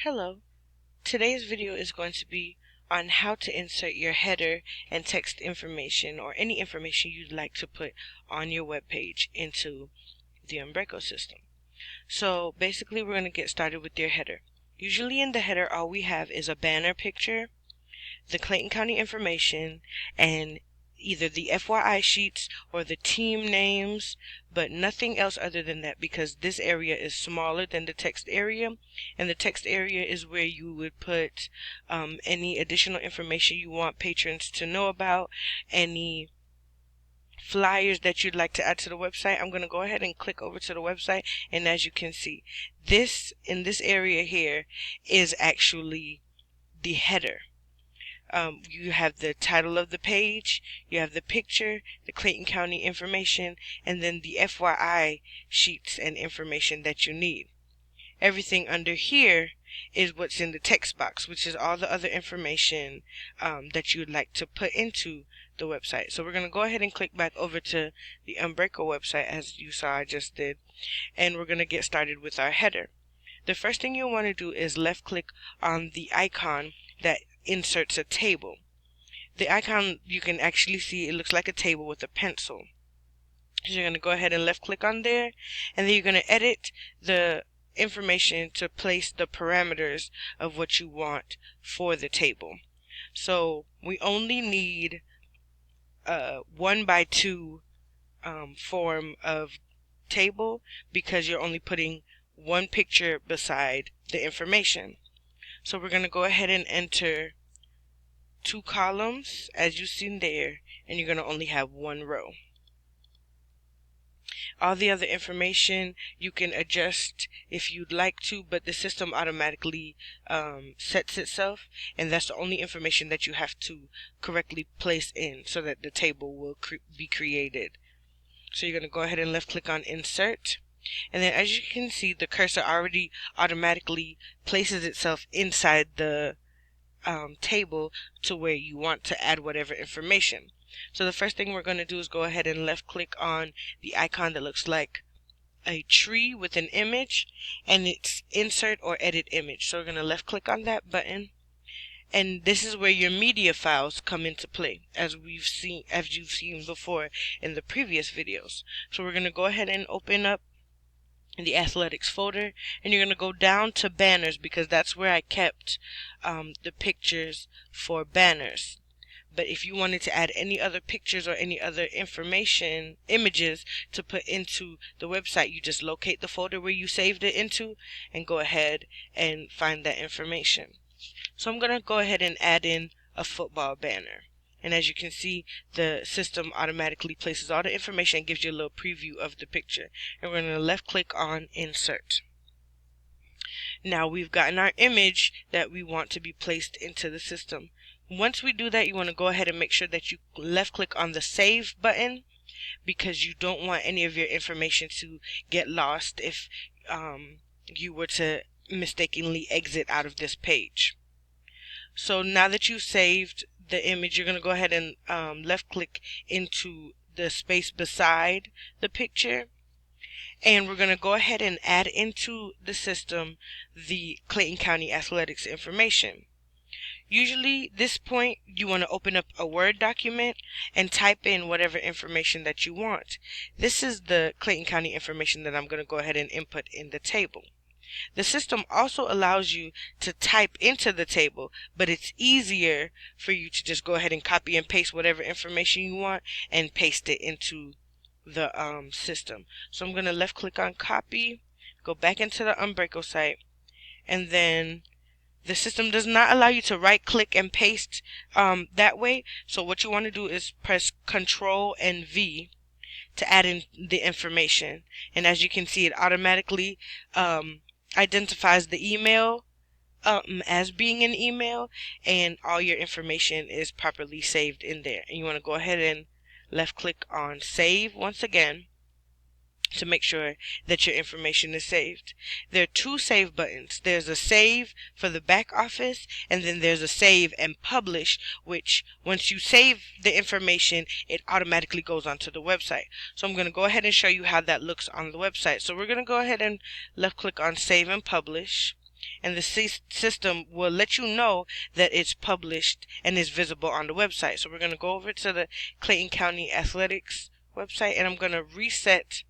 Hello, today's video is going to be on how to insert your header and text information or any information you'd like to put on your web page into the Umbraco system. So basically we're going to get started with your header. Usually in the header all we have is a banner picture, the Clayton County information, and either the FYI sheets or the team names, but nothing else other than that, because this area is smaller than the text area, and the text area is where you would put any additional information you want patrons to know about, any flyers that you'd like to add to the website. I'm going to go ahead and click over to the website, and as you can see, this in this area here is actually the header. You have the title of the page, you have the picture, the Clayton County information, and then the FYI sheets and information that you need. Everything under here is what's in the text box, which is all the other information that you would like to put into the website. So we're going to go ahead and click back over to the Umbraco website, as you saw I just did, and we're going to get started with our header. The first thing you'll want to do is left click on the icon that inserts a table. The icon, you can actually see it looks like a table with a pencil. So you're going to go ahead and left click on there, and then you're going to edit the information to place the parameters of what you want for the table. So we only need a 1x2 form of table, because you're only putting one picture beside the information. So we're going to go ahead and enter 2 columns as you've seen there, and you're going to only have 1 row. All the other information you can adjust if you'd like to, but the system automatically sets itself, and that's the only information that you have to correctly place in so that the table will be created. So you're going to go ahead and left click on insert, and then as you can see, the cursor already automatically places itself inside the table to where you want to add whatever information. So the first thing we're going to do is go ahead and left click on the icon that looks like a tree with an image, and it's insert or edit image. So we're going to left click on that button, and this is where your media files come into play, as you've seen before in the previous videos. So we're going to go ahead and open up the athletics folder, and you're going to go down to banners, because that's where I kept the pictures for banners. But if you wanted to add any other pictures or any other images to put into the website, you just locate the folder where you saved it into and go ahead and find that information. So I'm going to go ahead and add in a football banner. And as you can see, the system automatically places all the information and gives you a little preview of the picture. And we're going to left click on insert. Now we've gotten our image that we want to be placed into the system. Once we do that, you want to go ahead and make sure that you left click on the save button, because you don't want any of your information to get lost if you were to mistakenly exit out of this page. So now that you've saved the image, you're going to go ahead and left click into the space beside the picture, and we're going to go ahead and add into the system the Clayton County Athletics information. Usually this point you want to open up a Word document and type in whatever information that you want. This is the Clayton County information that I'm going to go ahead and input in the table. The system also allows you to type into the table, but it's easier for you to just go ahead and copy and paste whatever information you want and paste it into the system. So I'm going to left click on copy, go back into the Umbraco site, and then the system does not allow you to right click and paste that way. So what you want to do is press Control and V to add in the information, and as you can see, it automatically identifies the email as being an email, and all your information is properly saved in there. And you want to go ahead and left click on save once again to make sure that your information is saved. There are 2 save buttons. There's a save for the back office, and then there's a save and publish, which once you save the information, it automatically goes onto the website. So I'm going to go ahead and show you how that looks on the website. So we're going to go ahead and left click on save and publish, and the system will let you know that it's published and is visible on the website. So we're going to go over to the Clayton County Athletics website, and I'm going to reset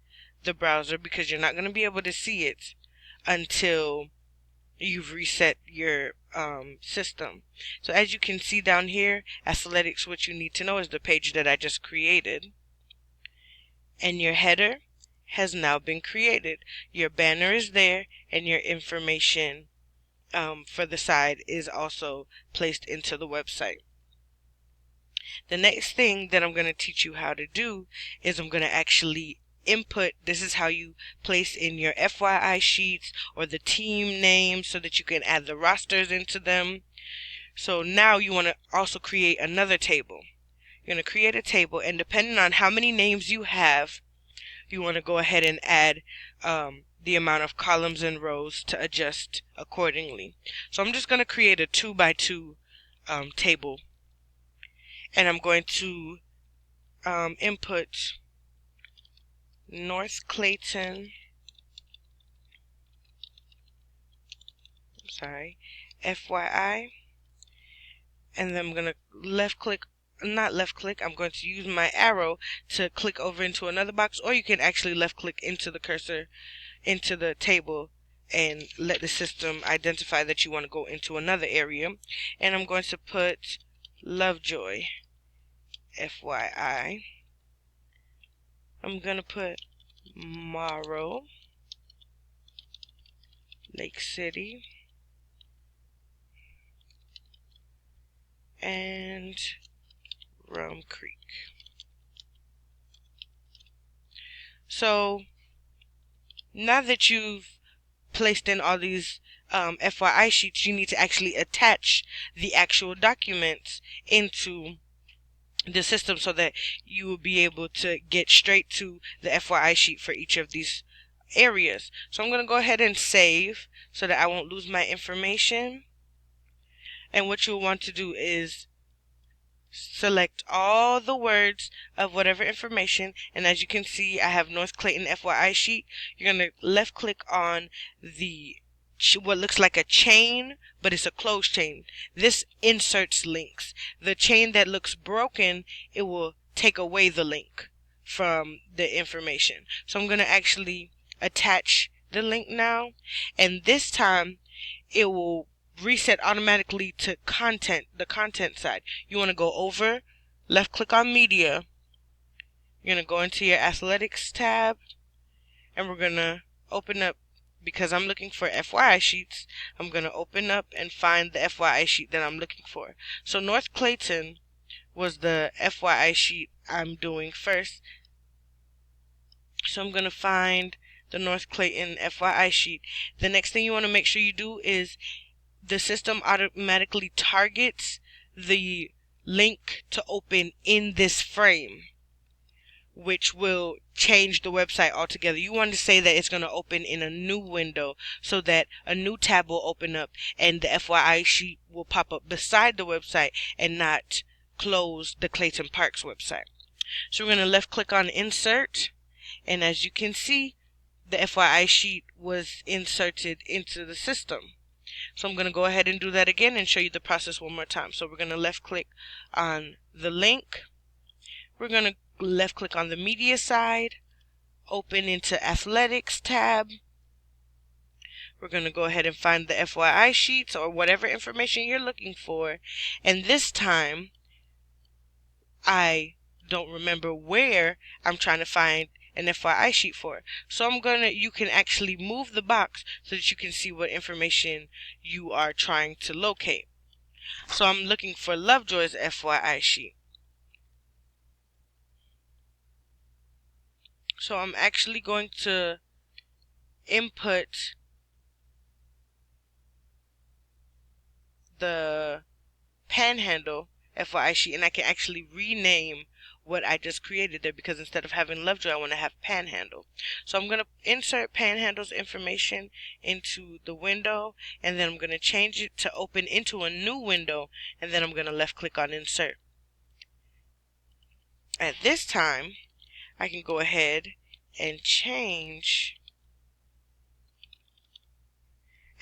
the browser because you're not going to be able to see it until you've reset your system. So as you can see down here, athletics, what you need to know is the page that I just created, and your header has now been created. Your banner is there, and your information for the side is also placed into the website. The next thing that I'm going to teach you how to do is I'm going to actually input. This is how you place in your FYI sheets or the team names so that you can add the rosters into them. So now you want to also create another table. You're going to create a table, and depending on how many names you have, you want to go ahead and add the amount of columns and rows to adjust accordingly. So I'm just going to create a 2x2 table, and I'm going to input North Clayton, FYI, and then I'm going to I'm going to use my arrow to click over into another box, or you can actually left click into the cursor into the table and let the system identify that you want to go into another area. And I'm going to put Lovejoy, FYI. I'm going to put Morrow, Lake City, and Rum Creek. So now that you've placed in all these FYI sheets, you need to actually attach the actual documents into the system so that you will be able to get straight to the FYI sheet for each of these areas. So I'm going to go ahead and save so that I won't lose my information. And what you'll want to do is select all the words of whatever information, and as you can see, I have North Clayton FYI sheet. You're going to left click on the what looks like a chain, but it's a closed chain. This inserts links. The chain that looks broken, it will take away the link from the information. So I'm going to actually attach the link now, and this time it will reset automatically to content, the content side. You want to go over, left click on media. You're going to go into your athletics tab, and we're going to open up, because I'm looking for FYI sheets, I'm going to open up and find the FYI sheet that I'm looking for. So North Clayton was the FYI sheet I'm doing first. So I'm going to find the North Clayton FYI sheet. The next thing you want to make sure you do is the system automatically targets the link to open in this frame, which will change the website altogether. You want to say that it's going to open in a new window so that a new tab will open up and the FYI sheet will pop up beside the website and not close the Clayton Parks website. So we're going to left click on insert, and as you can see, the FYI sheet was inserted into the system. So I'm going to go ahead and do that again and show you the process one more time. So we're going to left click on the link. We're going to left click on the media side, open into athletics tab. We're going to go ahead and find the FYI sheets or whatever information you're looking for. And this time, I don't remember where I'm trying to find an FYI sheet for. So you can actually move the box so that you can see what information you are trying to locate. So I'm looking for Lovejoy's FYI sheet. So I'm actually going to input the Panhandle FYI sheet, and I can actually rename what I just created there, because instead of having Lovejoy, I want to have Panhandle. So I'm going to insert Panhandle's information into the window, and then I'm going to change it to open into a new window, and then I'm going to left click on insert. At this time, I can go ahead and change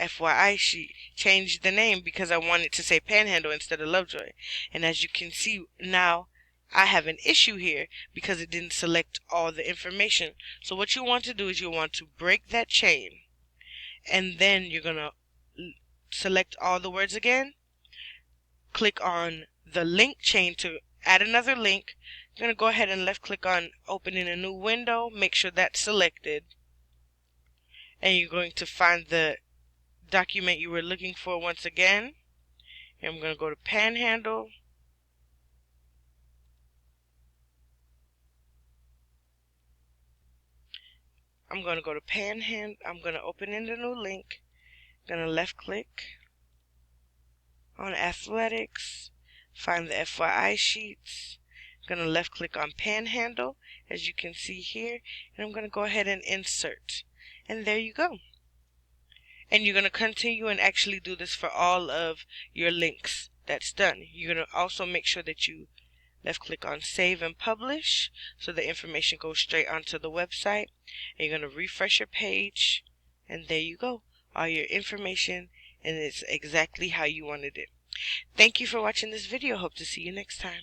FYI sheet. Changed the name because I wanted to say Panhandle instead of Lovejoy. And as you can see now, I have an issue here because it didn't select all the information. So what you want to do is you want to break that chain, and then you're going to select all the words again. Click on the link chain to add another link. You're going to go ahead and left click on opening a new window. Make sure that's selected. And you're going to find the document you were looking for once again. And I'm going to go to Panhandle. I'm going to go to Panhandle. I'm going to open in the new link. I'm going to left click on Athletics. Find the FYI sheets. I'm going to left click on Panhandle, as you can see here. And I'm going to go ahead and insert. And there you go. And you're going to continue and actually do this for all of your links. That's done. You're going to also make sure that you left click on Save and Publish so the information goes straight onto the website. And you're going to refresh your page. And there you go. All your information, and it's exactly how you wanted it. Thank you for watching this video. Hope to see you next time.